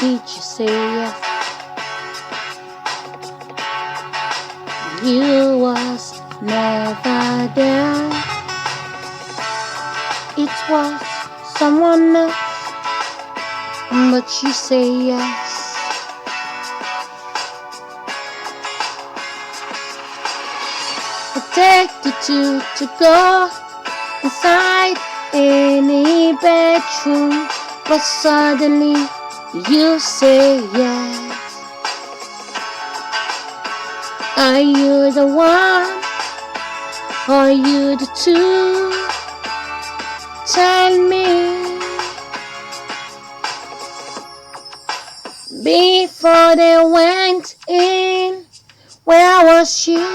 did you say yes? You was never there. It was someone else, but you say yes. I take you to go inside any bedroom, but suddenly you say yes. Are you the one? Are you the two? Tell me. Before they went in, where was you?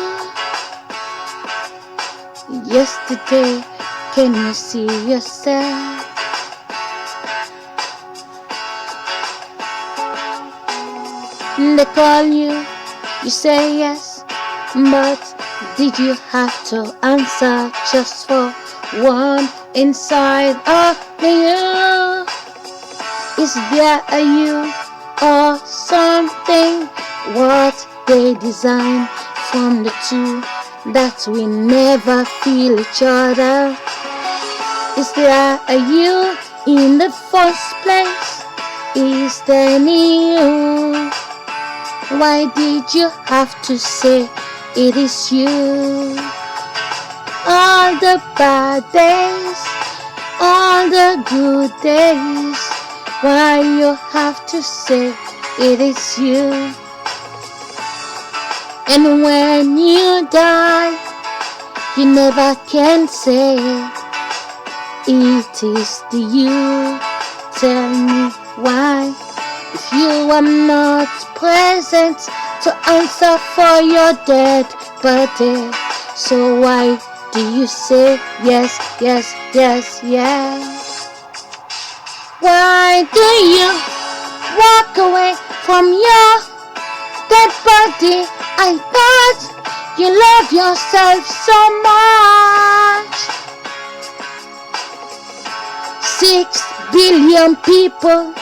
Yesterday, can you see yourself? They call you, you say yes, but did you have to answer just for one inside of you? Is there a you or something? What they designed from the two, that we never feel each other? Is there a you in the first place? Is there any you? Why did you have to say it is you? All the bad days, all the good days, why you have to say it is you? And when you die, you never can say it is the you. Tell me why, if you are not present to answer for your dead birthday. So why do you say yes, yes, yes, yes? Why do you walk away from your dead body? I thought you love yourself so much. 6 billion people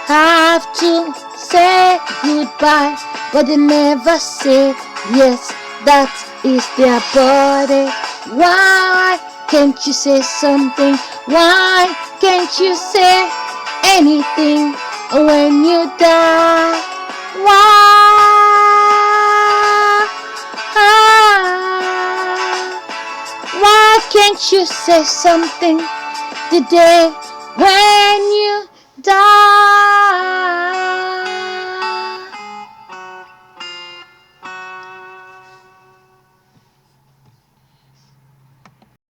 have to say goodbye, but they never say yes. That is their body. Why can't you say something? Why can't you say anything when you die? Why can't you say something the day